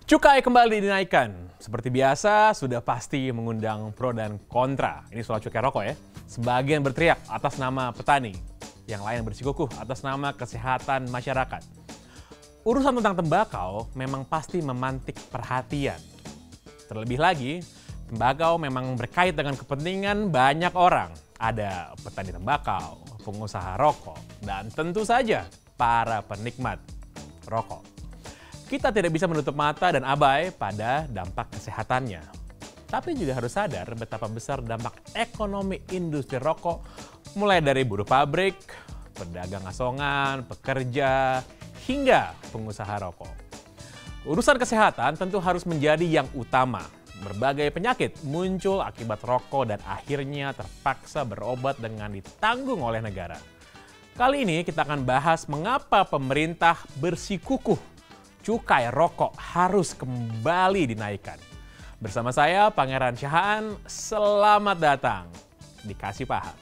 Cukai kembali dinaikkan. Seperti biasa, sudah pasti mengundang pro dan kontra. Ini soal cukai rokok ya. Sebagian berteriak atas nama petani. Yang lain bersikukuh atas nama kesehatan masyarakat. Urusan tentang tembakau memang pasti memantik perhatian. Terlebih lagi, tembakau memang berkait dengan kepentingan banyak orang. Ada petani tembakau, pengusaha rokok, dan tentu saja para penikmat rokok. Kita tidak bisa menutup mata dan abai pada dampak kesehatannya. Tapi juga harus sadar betapa besar dampak ekonomi industri rokok, mulai dari buruh pabrik, pedagang asongan, pekerja, hingga pengusaha rokok. Urusan kesehatan tentu harus menjadi yang utama. Berbagai penyakit muncul akibat rokok dan akhirnya terpaksa berobat dengan ditanggung oleh negara. Kali ini kita akan bahas mengapa pemerintah bersikukuh cukai rokok harus kembali dinaikkan. Bersama saya Pangeran Syahaan, selamat datang di Kasih Paham.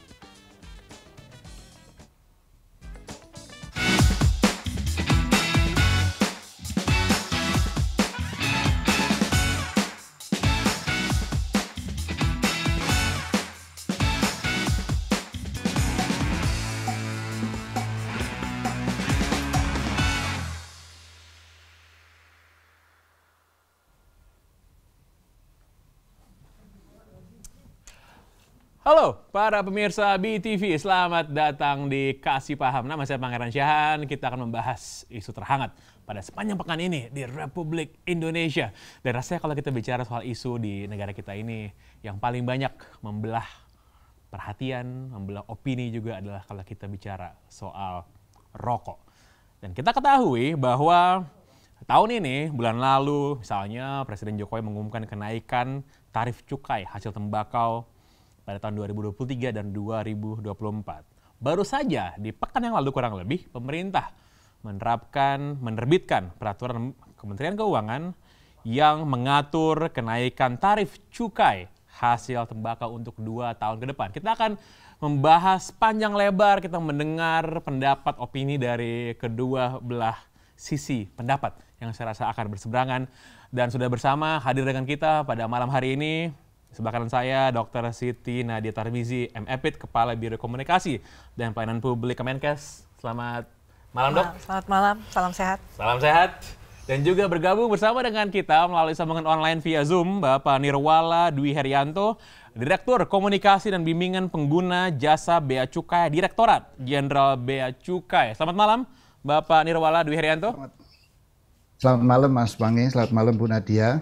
Halo para pemirsa BTV, selamat datang di Kasih Paham. Nama saya Pangeran Syahaan, kita akan membahas isu terhangat pada sepanjang pekan ini di Republik Indonesia. Dan rasanya kalau kita bicara soal isu di negara kita ini, yang paling banyak membelah perhatian, membelah opini juga adalah kalau kita bicara soal rokok. Dan kita ketahui bahwa tahun ini, bulan lalu misalnya Presiden Jokowi mengumumkan kenaikan tarif cukai hasil tembakau pada tahun 2023 dan 2024. Baru saja di pekan yang lalu kurang lebih, pemerintah menerbitkan peraturan Kementerian Keuangan yang mengatur kenaikan tarif cukai hasil tembakau untuk 2 tahun ke depan. Kita akan membahas panjang lebar, kita mendengar pendapat opini dari kedua belah sisi pendapat yang saya rasa akan berseberangan. Dan sudah bersama hadir dengan kita pada malam hari ini, sebelah kanan saya, Dr. Siti Nadia Tarmizi, MEPIT, Kepala Biro Komunikasi dan Pelayanan Publik Kemenkes. Selamat malam, Dok. Selamat malam, salam sehat. Salam sehat. Dan juga bergabung bersama dengan kita melalui sambungan online via Zoom, Bapak Nirwala Dwi Herianto, Direktur Komunikasi dan Bimbingan Pengguna Jasa Bea Cukai, Direktorat Jenderal Bea Cukai. Selamat malam, Bapak Nirwala Dwi Herianto. Selamat malam, Mas Pange. Selamat malam, Bu Nadia.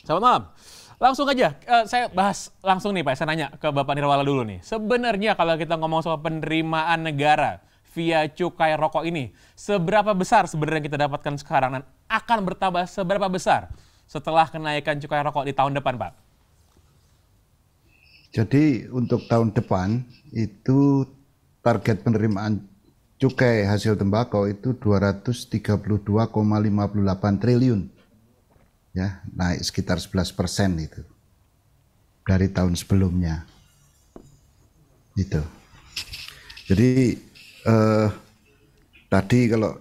Selamat malam. Langsung aja, saya bahas langsung nih Pak, saya nanya ke Bapak Nirwala dulu nih. Sebenarnya kalau kita ngomong soal penerimaan negara via cukai rokok ini, seberapa besar sebenarnya kita dapatkan sekarang dan akan bertambah seberapa besar setelah kenaikan cukai rokok di tahun depan, Pak? Jadi untuk tahun depan itu target penerimaan cukai hasil tembakau itu 232,58 triliun. Ya, naik sekitar 11% itu dari tahun sebelumnya. Gitu. Jadi tadi kalau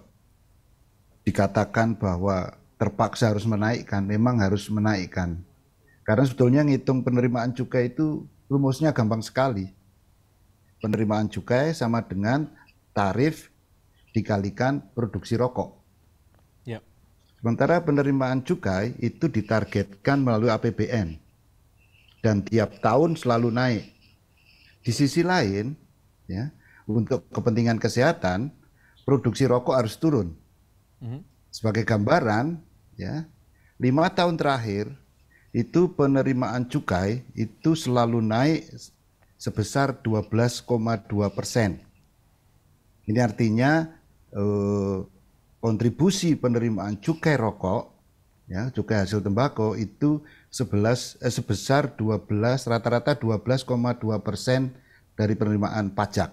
dikatakan bahwa terpaksa harus menaikkan, memang harus menaikkan. Karena sebetulnya ngitung penerimaan cukai itu rumusnya gampang sekali. Penerimaan cukai sama dengan tarif dikalikan produksi rokok. Sementara penerimaan cukai itu ditargetkan melalui APBN dan tiap tahun selalu naik. Di sisi lain, ya, untuk kepentingan kesehatan, produksi rokok harus turun. Sebagai gambaran, ya, 5 tahun terakhir itu penerimaan cukai itu selalu naik sebesar 12,2%. Ini artinya kontribusi penerimaan cukai rokok, ya, cukai hasil tembakau itu sebesar rata-rata 12,2% dari penerimaan pajak.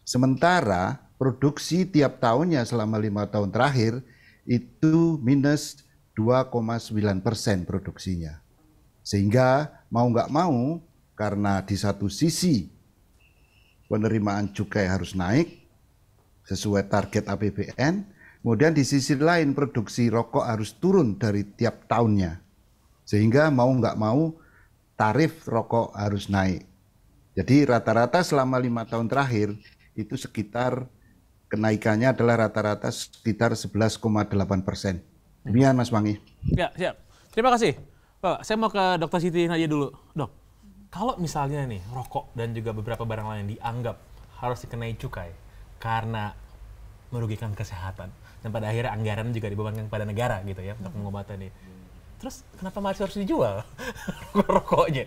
Sementara produksi tiap tahunnya selama 5 tahun terakhir itu minus 2,9% produksinya. Sehingga mau nggak mau, karena di satu sisi penerimaan cukai harus naik sesuai target APBN, Kemudian di sisi lain produksi rokok harus turun dari tiap tahunnya. Sehingga mau nggak mau tarif rokok harus naik. Jadi rata-rata selama 5 tahun terakhir itu sekitar kenaikannya adalah rata-rata sekitar 11,8%. Demikian Mas Wangi. Ya, siap. Terima kasih. Pak, saya mau ke Dr. Siti Nadia dulu. Dok, kalau misalnya nih rokok dan juga beberapa barang lain dianggap harus dikenai cukai karena merugikan kesehatan dan pada akhirnya anggaran juga dibebankan kepada negara gitu ya untuk pengobatan ini. Terus kenapa masih harus dijual rokoknya?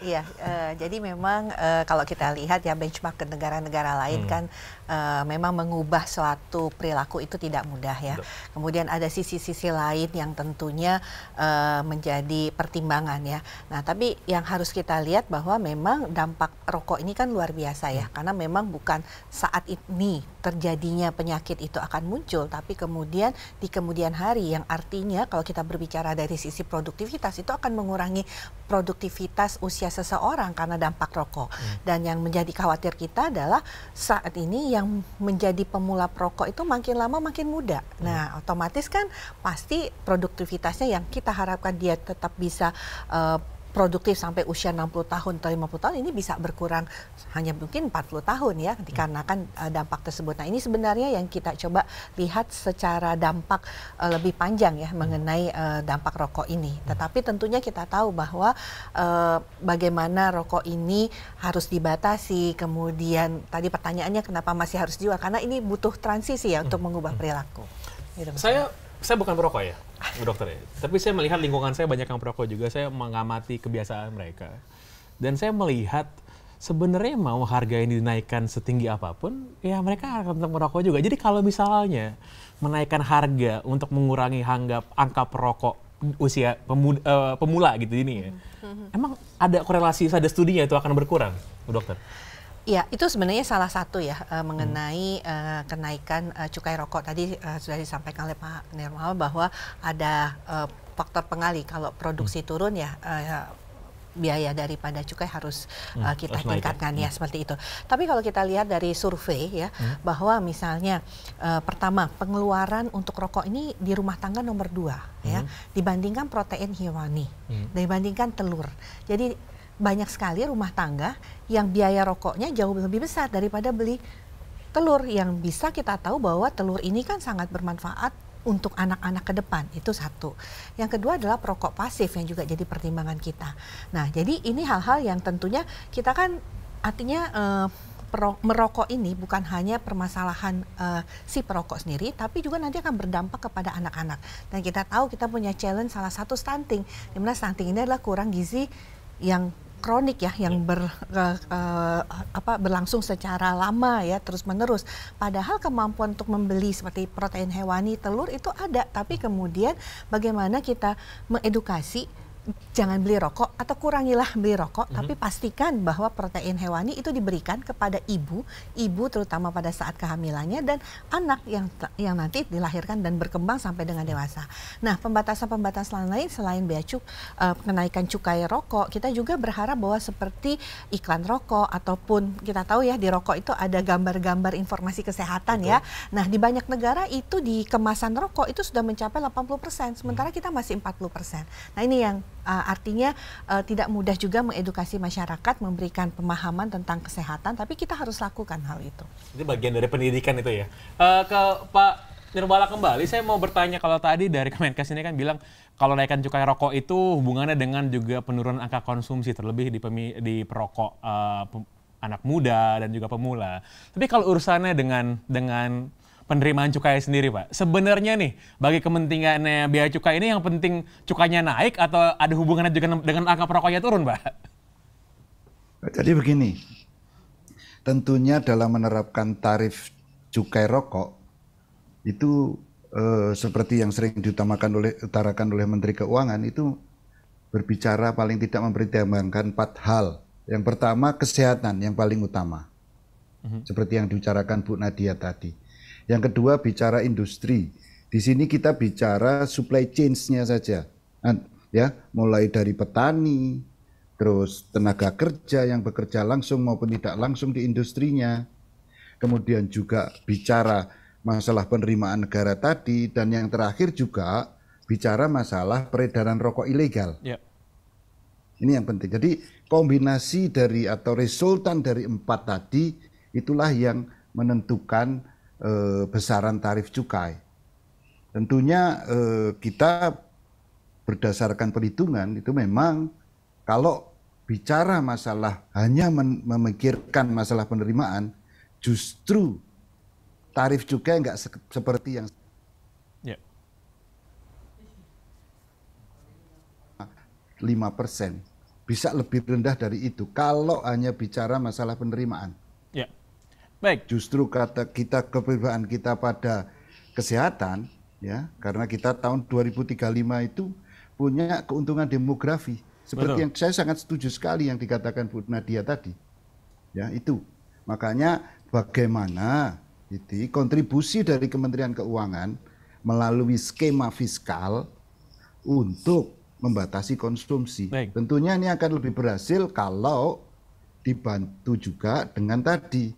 Iya, jadi memang kalau kita lihat ya benchmark ke negara-negara lain kan memang mengubah suatu perilaku itu tidak mudah ya. Betul. Kemudian ada sisi-sisi lain yang tentunya menjadi pertimbangan ya. Nah, tapi yang harus kita lihat bahwa memang dampak rokok ini kan luar biasa ya, karena memang bukan saat ini terjadinya penyakit itu akan muncul, tapi kemudian di kemudian hari, yang artinya kalau kita berbicara dari sisi produktivitas itu akan mengurangi produktivitas usia seseorang karena dampak rokok. Dan yang menjadi khawatir kita adalah saat ini yang menjadi pemula perokok itu makin lama makin muda. Nah, otomatis kan pasti produktivitasnya yang kita harapkan dia tetap bisa produktif sampai usia 60 tahun atau 50 tahun ini bisa berkurang hanya mungkin 40 tahun ya dikarenakan dampak tersebut. Nah, ini sebenarnya yang kita coba lihat secara dampak lebih panjang ya mengenai dampak rokok ini. Tetapi tentunya kita tahu bahwa bagaimana rokok ini harus dibatasi, kemudian tadi pertanyaannya kenapa masih harus dijual, karena ini butuh transisi ya untuk mengubah perilaku. Gitu, Saya bukan perokok ya, Bu Dokter ya. Tapi saya melihat lingkungan saya banyak yang perokok juga. Saya mengamati kebiasaan mereka. Dan saya melihat sebenarnya mau harga ini dinaikkan setinggi apapun, ya mereka akan tetap merokok juga. Jadi kalau misalnya menaikkan harga untuk mengurangi angka perokok usia pemula gitu ini ya. Emang ada korelasi, ada studinya itu akan berkurang, Bu Dokter? Ya, itu sebenarnya salah satu ya mengenai kenaikan cukai rokok. Tadi sudah disampaikan oleh Pak Nirmal bahwa ada faktor pengali. Kalau produksi turun ya biaya daripada cukai harus kita tingkatkan ya seperti itu. Tapi kalau kita lihat dari survei ya bahwa misalnya pertama pengeluaran untuk rokok ini di rumah tangga nomor 2 ya dibandingkan protein hewani, dibandingkan telur. Jadi banyak sekali rumah tangga yang biaya rokoknya jauh lebih besar daripada beli telur, yang bisa kita tahu bahwa telur ini kan sangat bermanfaat untuk anak-anak ke depan. Itu satu. Yang kedua adalah perokok pasif yang juga jadi pertimbangan kita. Nah, jadi ini hal-hal yang tentunya kita kan artinya merokok ini bukan hanya permasalahan si perokok sendiri, tapi juga nanti akan berdampak kepada anak-anak. Dan kita tahu kita punya challenge salah satu stunting, di mana stunting ini adalah kurang gizi yang kronik ya, yang berlangsung secara lama ya, terus menerus. Padahal kemampuan untuk membeli seperti protein hewani, telur itu ada, tapi kemudian bagaimana kita mengedukasi jangan beli rokok atau kurangilah beli rokok, tapi pastikan bahwa protein hewani itu diberikan kepada ibu terutama pada saat kehamilannya dan anak yang nanti dilahirkan dan berkembang sampai dengan dewasa. Nah, pembatasan-pembatasan lain selain bea kenaikan cukai rokok, kita juga berharap bahwa seperti iklan rokok ataupun kita tahu ya di rokok itu ada gambar-gambar informasi kesehatan. Betul. Ya. Nah, di banyak negara itu di kemasan rokok itu sudah mencapai 80%, sementara kita masih 40%. Nah, ini yang artinya tidak mudah juga mengedukasi masyarakat, memberikan pemahaman tentang kesehatan, tapi kita harus lakukan hal itu. Itu bagian dari pendidikan itu ya. Ke Pak Nirmala kembali, saya mau bertanya, kalau tadi dari Kemenkes ini kan bilang kalau naikkan cukai rokok itu hubungannya dengan juga penurunan angka konsumsi, terlebih di perokok anak muda dan juga pemula. Tapi kalau urusannya dengan penerimaan cukai sendiri, Pak. Sebenarnya nih, bagi kepentingannya bea cukai ini yang penting cukainya naik atau ada hubungannya juga dengan angka perokoknya turun, Pak? Jadi begini, tentunya dalam menerapkan tarif cukai rokok itu seperti yang sering diutarakan oleh Menteri Keuangan itu berbicara paling tidak mempertimbangkan 4 hal. Yang pertama kesehatan yang paling utama, seperti yang diutarakan Bu Nadia tadi. Yang kedua bicara industri. Di sini kita bicara supply chain-nya saja. Ya, mulai dari petani, terus tenaga kerja yang bekerja langsung maupun tidak langsung di industrinya. Kemudian juga bicara masalah penerimaan negara tadi, dan yang terakhir juga bicara masalah peredaran rokok ilegal. Ya. Ini yang penting. Jadi kombinasi dari atau resultan dari 4 tadi itulah yang menentukan besaran tarif cukai. Tentunya kita berdasarkan perhitungan itu memang kalau bicara masalah hanya memikirkan masalah penerimaan, justru tarif cukai nggak seperti yang 5%. Bisa lebih rendah dari itu kalau hanya bicara masalah penerimaan. Ya. Baik. Justru kata kita keberpihakan kita pada kesehatan, ya, karena kita tahun 2035 itu punya keuntungan demografi. Seperti yang saya sangat setuju sekali yang dikatakan Bu Nadia tadi. Ya, itu. Makanya bagaimana kontribusi dari Kementerian Keuangan melalui skema fiskal untuk membatasi konsumsi. Baik. Tentunya ini akan lebih berhasil kalau dibantu juga dengan tadi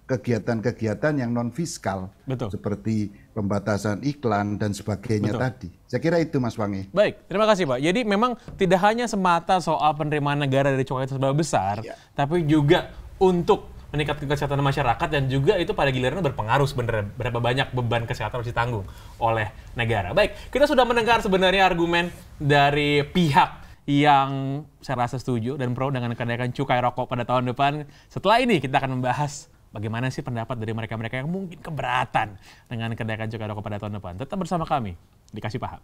kegiatan-kegiatan yang non fiskal, seperti pembatasan iklan dan sebagainya tadi. Saya kira itu, Mas Wangi. Baik, terima kasih Pak. Jadi memang tidak hanya semata soal penerimaan negara dari cukai tersebut besar, tapi juga untuk meningkatkan kesehatan masyarakat, dan juga itu pada gilirannya berpengaruh sebenarnya berapa banyak beban kesehatan harus ditanggung oleh negara. Baik, kita sudah mendengar sebenarnya argumen dari pihak yang saya rasa setuju dan pro dengan kenaikan cukai rokok pada tahun depan. Setelah ini kita akan membahas bagaimana sih pendapat dari mereka-mereka yang mungkin keberatan dengan kenaikan cukai rokok pada tahun depan. Tetap bersama kami di Kasih Paham.